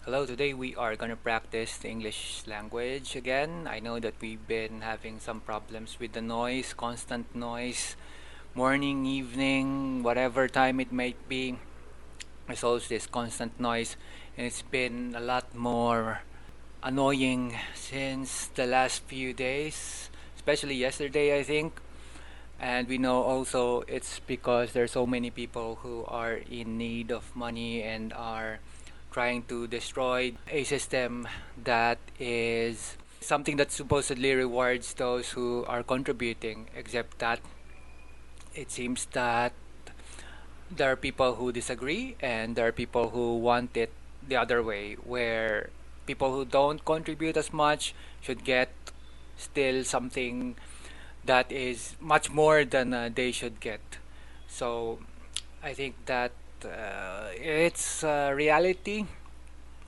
Hello, today we are gonna practice the English language again. I know that we've been having some problems with the noise, constant noise, morning, evening, whatever time it might be. There's always this constant noise, and it's been a lot more annoying since the last few days, especially yesterday, I think. And we know also it's because there's so many people who are in need of money and are trying to destroy a system that is something that supposedly rewards those who are contributing, except that it seems that there are people who disagree and there are people who want it the other way, where people who don't contribute as much should get still something that is much more than they should get. So I think that it's reality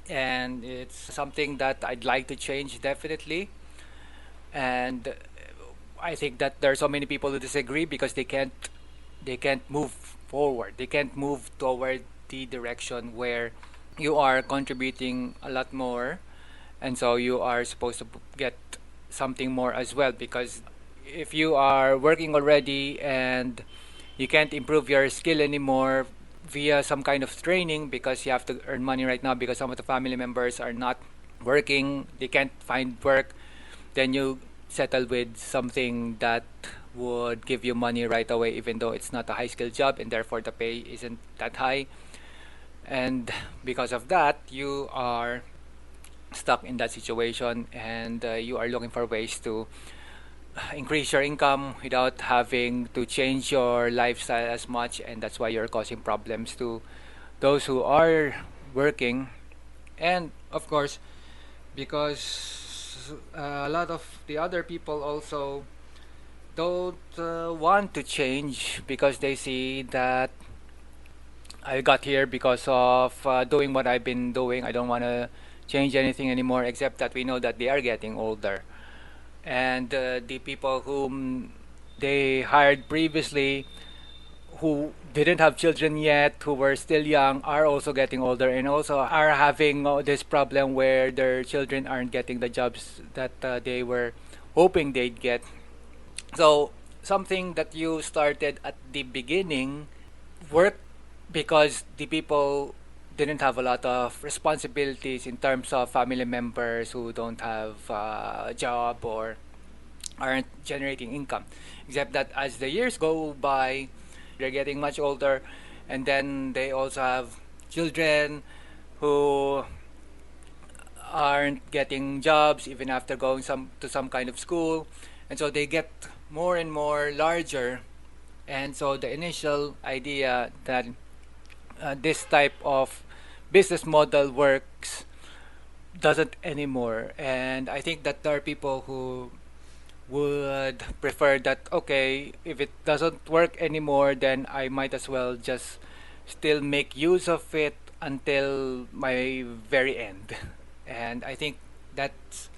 and it's something that I'd like to change definitely. And I think that there are so many people who disagree because they can't move forward. They can't move toward the direction where you are contributing a lot more, and so you are supposed to get something more as well. Because if you are working already and you can't improve your skill anymore via some kind of training because you have to earn money right now because some of the family members are not working, they can't find work, then you settle with something that would give you money right away, even though it's not a high skill job and therefore the pay isn't that high. And because of that, you are stuck in that situation, and you are looking for ways to increase your income without having to change your lifestyle as much, and that's why you're causing problems to those who are working. And of course, because a lot of the other people also don't want to change because they see that I got here because of doing what I've been doing. I don't want to change anything anymore, except that we know that they are getting older. And the people whom they hired previously, who didn't have children yet, who were still young, are also getting older and also are having this problem where their children aren't getting the jobs that they were hoping they'd get. So something that you started at the beginning worked because the people didn't have a lot of responsibilities in terms of family members who don't have a job or aren't generating income. Except that as the years go by, they're getting much older, and then they also have children who aren't getting jobs even after going some kind of school, and so they get more and more larger. And so the initial idea that this type of business model works doesn't anymore. And I think that there are people who would prefer that, okay, if it doesn't work anymore, then I might as well just still make use of it until my very end. And I think that's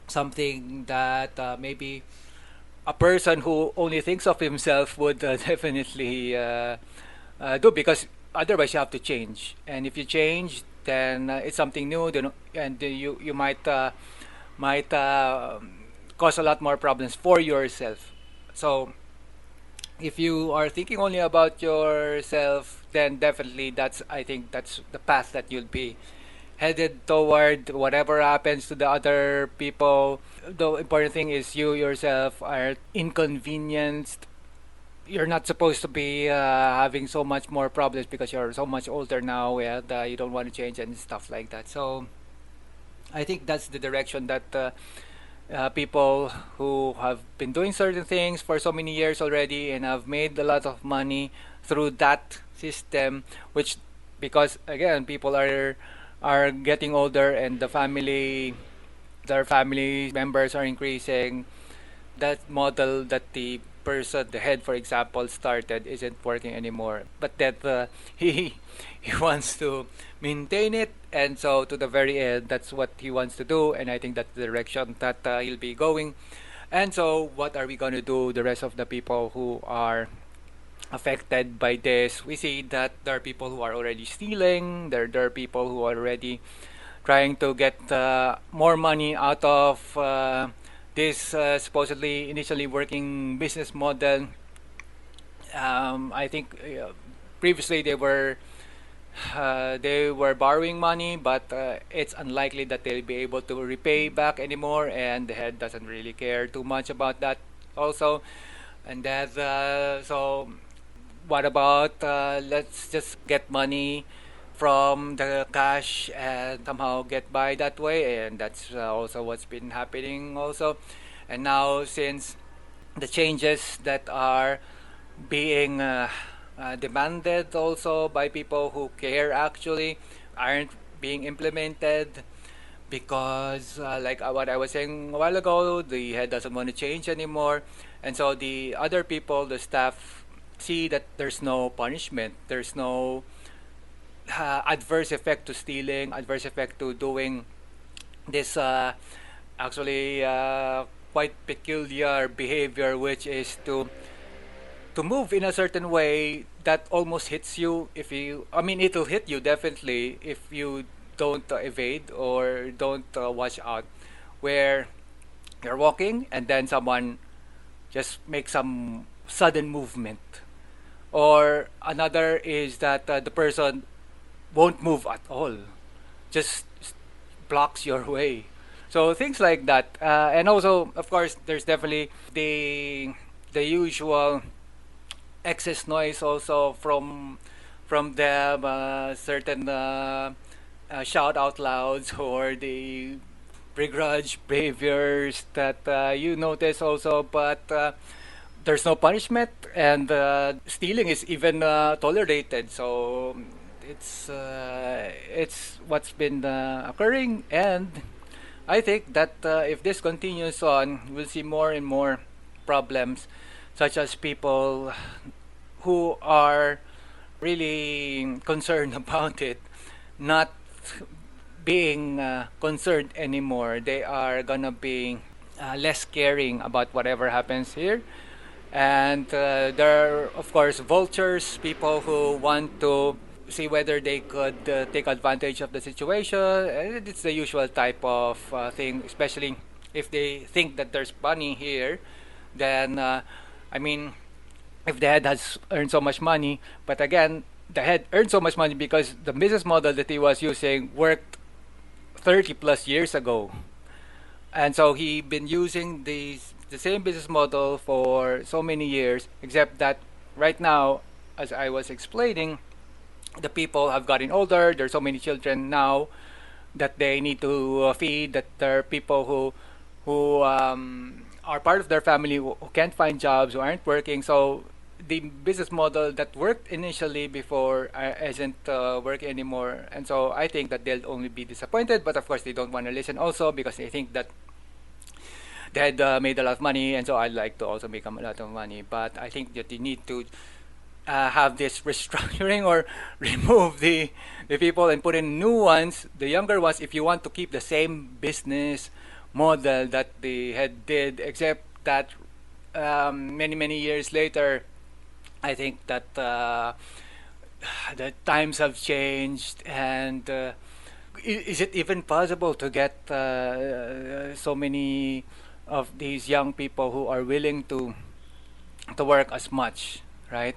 something that maybe a person who only thinks of himself would definitely do, because otherwise you have to change, and if you change, then it's something new, then, and you might cause a lot more problems for yourself. So if you are thinking only about yourself, then definitely that's I think that's the path that you'll be headed toward. Whatever happens to the other people, the important thing is you yourself are inconvenienced. You're not supposed to be having so much more problems because you're so much older now, and you don't want to change and stuff like that. So I think that's the direction that people who have been doing certain things for so many years already and have made a lot of money through that system, which, because again people are getting older and their family members are increasing, that model that the person, the head, for example, started isn't working anymore. But that he wants to maintain it, and so to the very end, that's what he wants to do. And I think that's the direction that he'll be going. And so, what are we gonna do? The rest of the people who are affected by this. We see that there are people who are already stealing. There are people who are already trying to get more money out of this supposedly initially working business model. I think previously they were borrowing money, but it's unlikely that they'll be able to repay back anymore, and the head doesn't really care too much about that also. And that so what about let's just get money from the cash and somehow get by that way, and that's also what's been happening also. And now since the changes that are being demanded also by people who care actually aren't being implemented because like what I was saying a while ago, the head doesn't want to change anymore, and so the other people, the staff, see that there's no punishment, there's no adverse effect to stealing, adverse effect to doing this actually quite peculiar behavior, which is to move in a certain way that almost hits you if you, I mean, it'll hit you definitely if you don't evade or don't watch out, where you're walking and then someone just makes some sudden movement, or another is that the person won't move at all, just blocks your way. So things like that, and also of course there's definitely the usual excess noise also from them, certain shout out louds or the begrudge behaviors that you notice also, but there's no punishment, and stealing is even tolerated. So it's what's been occurring, and I think that if this continues on, we'll see more and more problems, such as people who are really concerned about it not being concerned anymore. They are gonna be less caring about whatever happens here. And there are, of course, vultures, people who want to see whether they could take advantage of the situation. And it's the usual type of thing, especially if they think that there's money here. Then, I mean, if the head has earned so much money, but again, the head earned so much money because the business model that he was using worked 30 plus years ago. And so he been using the same business model for so many years, except that right now, as I was explaining, the people have gotten older. There's so many children now that they need to feed. That there are people who are part of their family who can't find jobs, who aren't working. So the business model that worked initially before isn't working anymore. And so I think that they'll only be disappointed. But of course, they don't want to listen also because they think that they had made a lot of money, and so I'd like to also make a lot of money. But I think that you need to have this restructuring or remove the people and put in new ones, the younger ones, if you want to keep the same business model that the head did, except that many years later, I think that the times have changed, and is it even possible to get so many of these young people who are willing to work as much, right?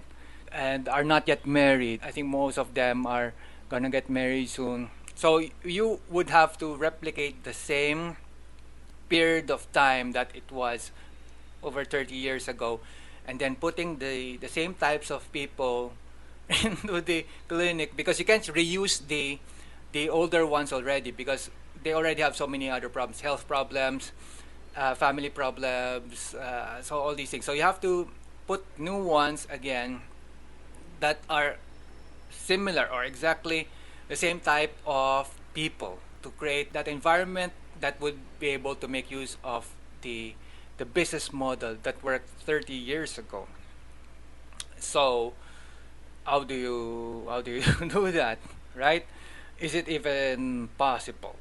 And are not yet married. I think most of them are gonna get married soon. So you would have to replicate the same period of time that it was over 30 years ago, and then putting the same types of people into the clinic, because you can't reuse the older ones already, because they already have so many other problems, health problems, family problems, so all these things. So you have to put new ones again that are similar or exactly the same type of people to create that environment that would be able to make use of the business model that worked 30 years ago. So how do you do that, right? Is it even possible?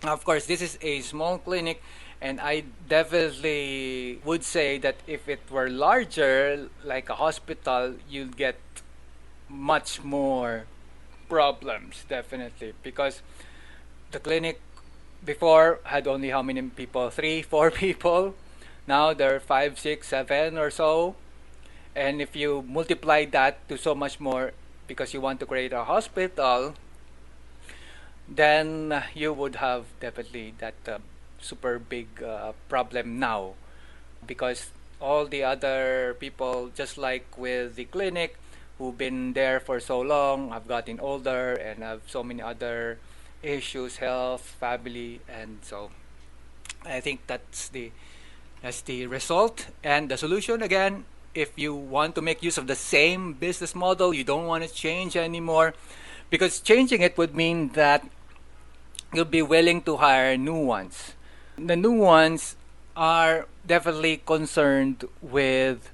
Of course, this is a small clinic, And I definitely would say that if it were larger, like a hospital, you'd get much more problems, definitely. Because the clinic before had only how many people? Three, four people. Now there are five, six, seven or so. And if you multiply that to so much more because you want to create a hospital, then you would have definitely that super big problem now, because all the other people, just like with the clinic, who've been there for so long, have gotten older and have so many other issues, health, family, and so I think that's the result. And the solution, again, if you want to make use of the same business model, you don't want to change anymore, because changing it would mean that you'll be willing to hire new ones. The new ones are definitely concerned with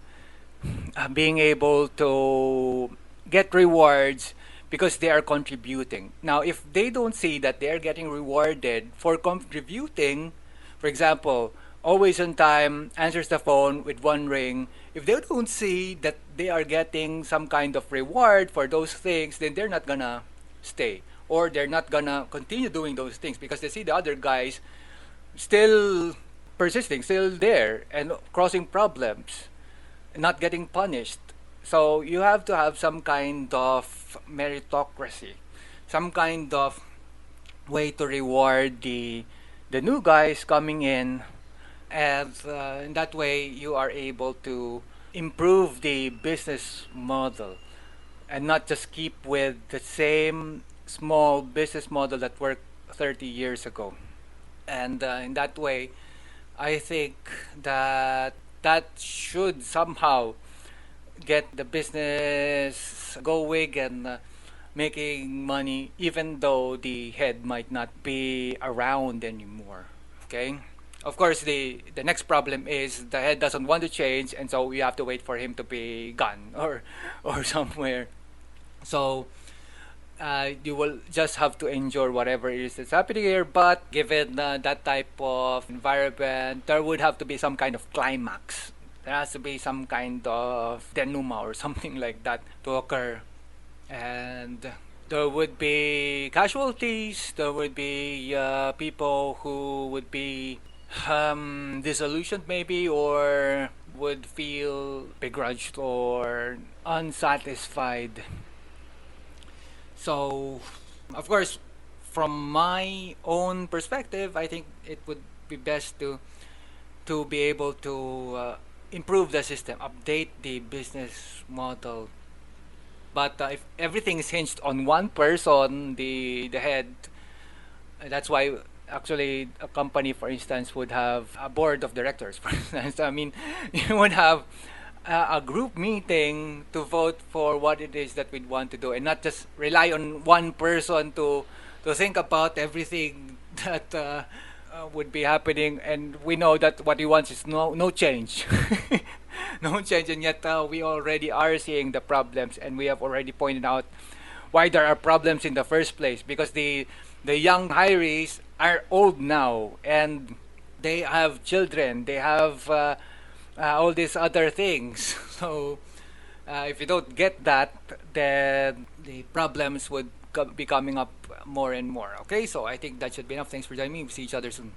being able to get rewards because they are contributing. Now, if they don't see that they are getting rewarded for contributing, for example, always on time, answers the phone with one ring, if they don't see that they are getting some kind of reward for those things, then they're not gonna stay, or they're not gonna continue doing those things because they see the other guys still persisting, still there, and causing problems, not getting punished. So you have to have some kind of meritocracy, some kind of way to reward the new guys coming in, and in that way you are able to improve the business model and not just keep with the same small business model that worked 30 years ago. And in that way, I think that that should somehow get the business going and making money, even though the head might not be around anymore. Okay. Of course, the next problem is the head doesn't want to change, and so we have to wait for him to be gone or somewhere. So you will just have to endure whatever it is that's happening here. But given that type of environment, there would have to be some kind of climax. There has to be some kind of denouement or something like that to occur. And there would be casualties, there would be people who would be disillusioned maybe, or would feel begrudged or unsatisfied. So, of course, from my own perspective, I think it would be best to be able to improve the system, update the business model. But if everything is hinged on one person, the head, that's why actually a company, for instance, would have a board of directors. For instance, I mean, you would have a group meeting to vote for what it is that we'd want to do, and not just rely on one person to think about everything that would be happening. And we know that what he wants is no change, no change, and yet we already are seeing the problems, and we have already pointed out why there are problems in the first place, because the young hirees are old now, and they have children, they have all these other things. So if you don't get that, then the problems would be coming up more and more. Okay, so I think that should be enough. Thanks for joining me. We'll see each other soon.